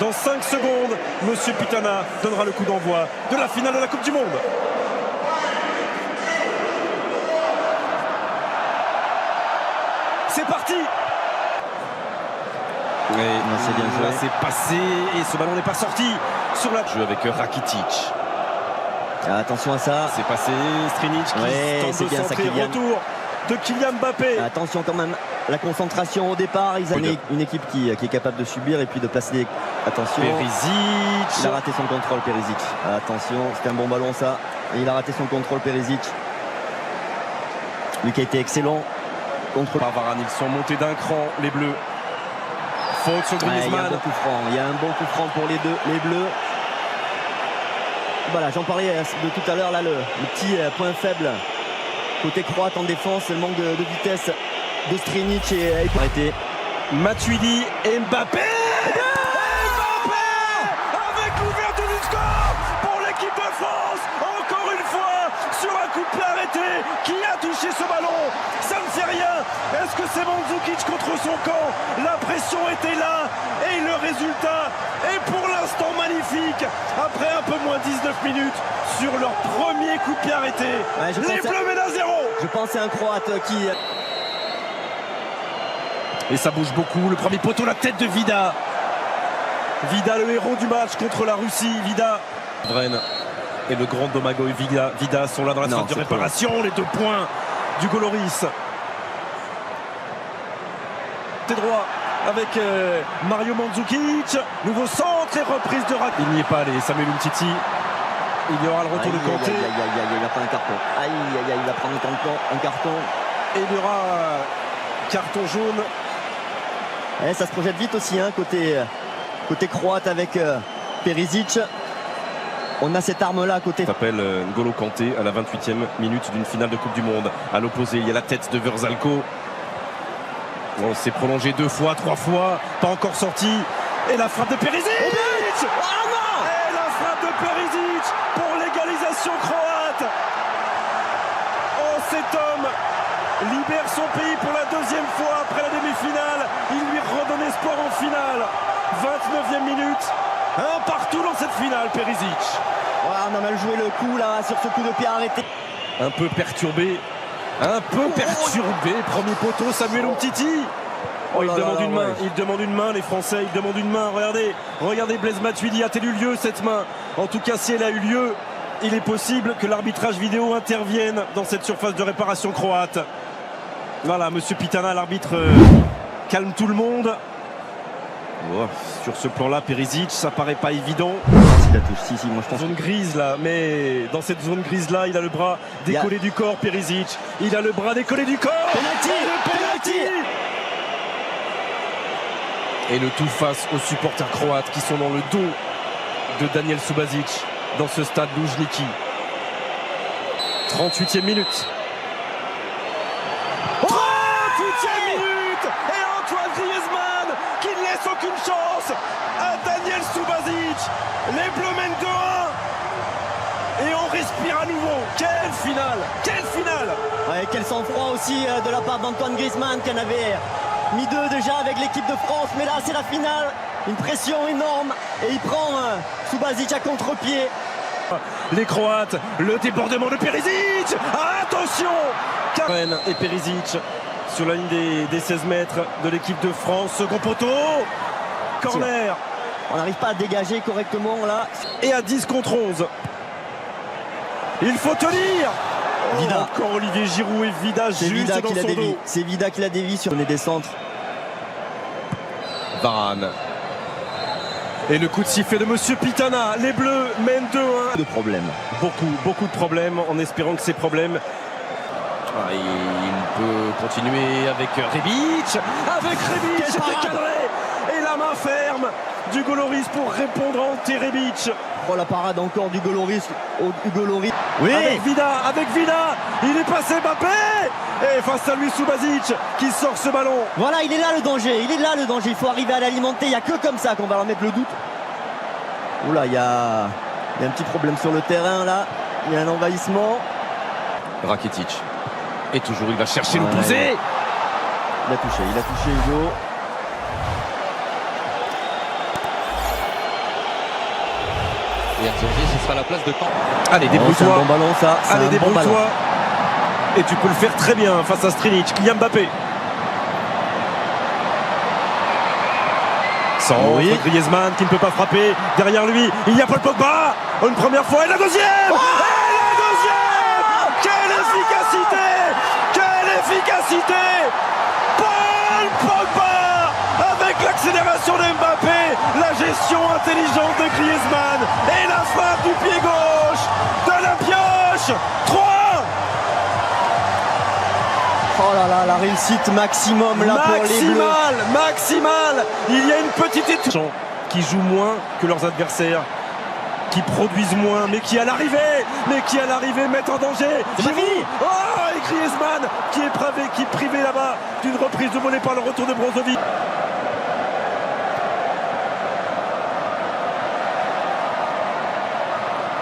Dans 5 secondes, Monsieur Pitana donnera le coup d'envoi de la finale de la Coupe du Monde. C'est parti. C'est bien joué. C'est passé et ce ballon n'est pas sorti sur la jeu avec Rakitic. Attention à ça. C'est passé, Strinic qui tente de centrer, retour de Kylian Mbappé. Attention quand même, la concentration au départ. Ils ont une équipe qui est capable de subir et puis de placer. Attention. Perisic. Il a raté son contrôle, Perisic. Attention, c'était un bon ballon ça. Et il a raté son contrôle, Perisic. Lui qui a été excellent. Contre par Varane, ils sont montés d'un cran, les Bleus. Faute sur Griezmann. Il y a un bon coup franc. Il y a un bon coup franc pour les Bleus. Voilà, j'en parlais de tout à l'heure, là, le petit point faible côté croate en défense, le manque de vitesse de Strinic et arrêté. Matuidi et Mbappé. Mbappé avec l'ouverture du score pour l'équipe de France. Encore une fois, sur un coup de pied arrêté, qui a touché ce ballon? Ça ne fait rien. Est-ce que c'est Mandzukic contre son camp? La pression était là et le résultat est pour l'instant magnifique. Après un peu moins de 19 minutes sur leur premier coup de pied arrêté. Les Bleus mènent à 0. Je pense à un Croate qui... Et ça bouge beaucoup. Le premier poteau, la tête de Vida. Vida, le héros du match contre la Russie. Vida. Vren et le grand Domagoj Vida sont là dans la phase de réparation. Les 2 points d'Hugo Lloris. C'est droit avec Mario Mandzukic. Nouveau centre et reprise de Rakitic. Il n'y est pas allé. Samuel Umtiti. Il y aura le retour de Kanté. Il va prendre un carton. Il va prendre un carton. Et il y aura carton jaune. Et ça se projette vite aussi, hein, côté croate avec Perisic. On a cette arme-là côté. S'appelle N'Golo Kanté à la 28e minute d'une finale de Coupe du Monde. À l'opposé, il y a la tête de Verzalco. On s'est prolongé 2 fois, 3 fois, pas encore sorti. Et la frappe de Perisic. Oh non. Et la frappe de Perisic pour l'égalisation croate. Oh, cet homme libère son pays pour la 2e fois après la demi-finale. Il lui redonne espoir en finale. 29e minute. Un partout dans cette finale, Perisic. Ouais, on a mal joué le coup là sur ce coup de pied arrêté. Un peu perturbé. Premier poteau, Samuel Umtiti. Oh, il demande une main. Ouais. Il demande une main, les Français. Ils demandent une main. Regardez Blaise Matuidi. A-t-elle eu lieu cette main? En tout cas, si elle a eu lieu, il est possible que l'arbitrage vidéo intervienne dans cette surface de réparation croate. Voilà, Monsieur Pitana, l'arbitre, calme tout le monde. Oh, sur ce plan-là, Perisic, ça paraît pas évident. Si la touche, si, moi je pense. Zone grise là, mais dans cette zone grise-là, il a le bras décollé du corps, Perisic. Il a le bras décollé du corps. Penalty. Et le tout face aux supporters croates qui sont dans le dos de Daniel Subasic dans ce stade Luzhniki. 38e minute. 38e minute. Et Antoine Griezmann qui ne laisse aucune chance à Daniel Subasic. Les Bleus mènent 2-1. Et on respire à nouveau. Quelle finale! Ouais, quel sang-froid aussi de la part d'Antoine Griezmann qui en avait mis 2 déjà avec l'équipe de France. Mais là, c'est la finale. Une pression énorme. Et il prend Subasic à contre-pied. Les Croates, le débordement de Perisic. Attention! Karen et Perisic sur la ligne des 16 mètres de l'équipe de France. Second poteau. Corner. On n'arrive pas à dégager correctement là. Et à 10 contre 11. Il faut tenir. Vida. Encore Olivier Giroud et Vida juste dans son dos. C'est Vida qui l'a dévié sur des centres. Varane. Et le coup de sifflet de Monsieur Pitana. Les Bleus mènent 2-1. De problèmes. Beaucoup de problèmes, en espérant que ces problèmes... il peut continuer avec Rebic. C'était cadré. Et la main ferme d'Hugo Lloris pour répondre à Ante Rebic. Oh, la parade encore d'Hugo Lloris. Oui. Avec Vida, il est passé Mbappé. Et face à lui Subasic qui sort ce ballon. Voilà, il est là le danger. Il faut arriver à l'alimenter. Il n'y a que comme ça qu'on va leur mettre le doute. Oula, il y a un petit problème sur le terrain là. Il y a un envahissement. Rakitic. Et toujours il va chercher l'opposé. Il a touché Hugo. Et Herzonzi, ce sera la place de camp. Allez, C'est un débrouille-toi. bon ballon ça. C'est Allez, un bon ballon. débrouille-toi. Et tu peux le faire très bien face à Strinic. Kylian Mbappé. Sans Oui. Griezmann qui ne peut pas frapper. Derrière lui, il y a Paul Pogba. Une première fois et la deuxième. Et la deuxième. Quelle efficacité. Quelle efficacité. Paul Pogba avec l'accélération de Mbappé, la gestion intelligente de Griezmann et la frappe du pied gauche de la pioche. 3. Oh là là, la réussite maximum là pour les Bleus. Maximal. Il y a une petite étoile qui jouent moins que leurs adversaires, qui produisent moins, mais qui à l'arrivée mettent en danger. C'est pas fini. Oh, et Griezmann qui est privé là-bas d'une reprise de volée par le retour de Brozovic.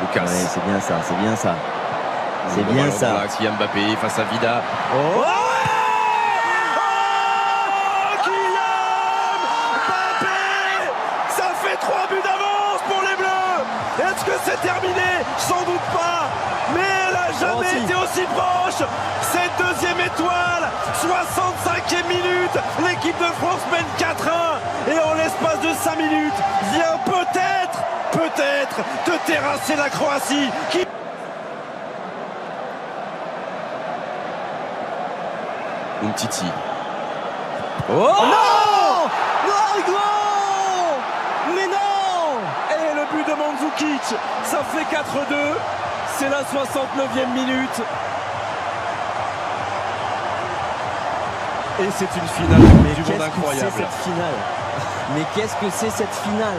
Lucas. Ouais, c'est bien ça, c'est bien ça. C'est Le bien ballon ça. dans l'axe, Kylian Mbappé face à Vida. Oh, Kylian Mbappé. Ça fait 3 buts d'avance pour les Bleus. Est-ce que c'est terminé? Sans doute pas. Mais elle n'a jamais si. été aussi proche. Cette deuxième étoile, 65e minute. L'équipe de France mène 4-1. Et en l'espace de 5 minutes, vient peut-être de terrasser la Croatie. Umtiti. Oh, Non! Hugo! Mais non! Et le but de Mandzukic, ça fait 4-2. C'est la 69e minute. Et c'est une finale Mais du qu'est-ce monde que incroyable. c'est cette finale? Mais qu'est-ce que c'est cette finale?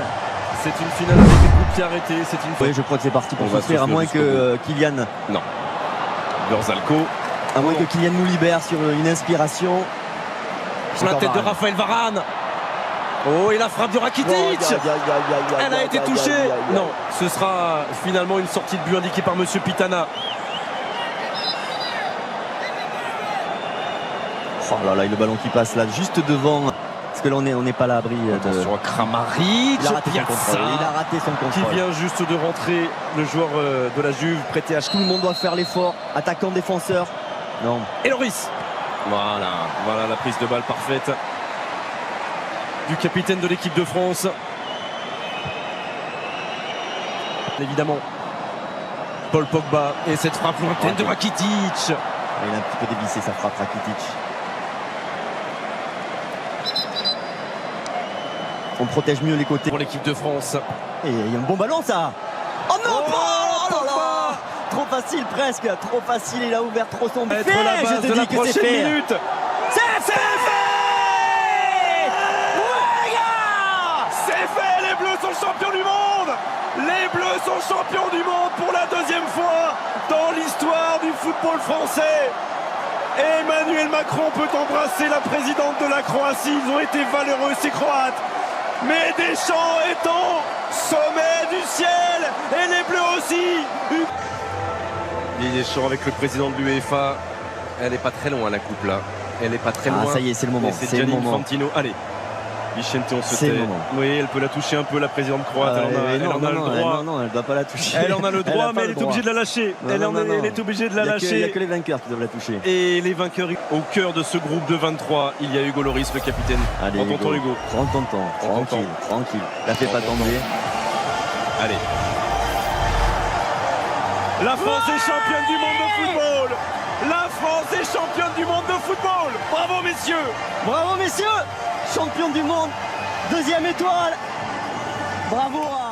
C'est une finale avec des coups de pied arrêtés. C'est une Oui, je crois que c'est parti pour On va souffrir, à souffler moins jusqu'au que Kylian, Non. Berzalco. à moins que Kylian nous libère sur une inspiration. Sur la Encore tête de Varane. Raphaël Varane. Oh, et la frappe de Rakitic. Elle a été touchée. Non, ce sera finalement une sortie de but indiquée par Monsieur Pitana. Oh là là, et le ballon qui passe là, juste devant. Parce que là, on n'est pas à l'abri de. Attention à Kramaric. Il a raté son Piazza, contrôle. Il a raté son qui contrôle. vient juste de rentrer, le joueur de la Juve, prêté à Tout le monde doit faire l'effort. Attaquant, défenseur. Non. Et Loris. Voilà la prise de balle parfaite du capitaine de l'équipe de France. Évidemment, Paul Pogba et cette frappe lointaine de Rakitic. Il a un petit peu dévissé sa frappe, Rakitic. On protège mieux les côtés. Pour l'équipe de France. Et il y a un bon ballon, ça. Oh non, Oh, oh là là. Pogba. Trop facile, presque. Trop facile. Il a ouvert trop son but. Être la base Je de te la dis que c'est prochaine fait. minute. C'est fait. Ouais, gars. C'est fait, les Bleus sont champions du monde. Les Bleus sont champions du monde pour la deuxième fois dans l'histoire du football français. Et Emmanuel Macron peut embrasser la présidente de la Croatie. Ils ont été valeureux, ces Croates. Mais Deschamps est au sommet du ciel. Et les Bleus aussi. Deschamps avec le président de l'UEFA. Elle n'est pas très loin, la coupe là. Elle n'est pas très loin. Ah, ça y est, c'est le moment. Et c'est C'est le Gianni moment. Infantino. Allez. Vicente, on se C'est tait. le moment. Oui, elle peut la toucher un peu, la présidente croate. Ah, elle en a le droit. Non, elle ne doit pas la toucher. Elle en a le droit, a mais pas elle le est droit. obligée de la lâcher. Non, Elle non. est obligée de la Il n'y a lâcher. que les vainqueurs qui doivent la toucher. Et les vainqueurs, au cœur de ce groupe de 23, il y a Hugo Loris, le capitaine. Allez, Prends ton temps, Hugo. Prends ton temps. Prends ton Tranquille, tranquille. La fais Prends pas ton tomber. Allez. La France est championne du monde de football. La France est championne du monde de football. Bravo, messieurs. Bravo, messieurs. Champion du monde. Deuxième étoile. Bravo à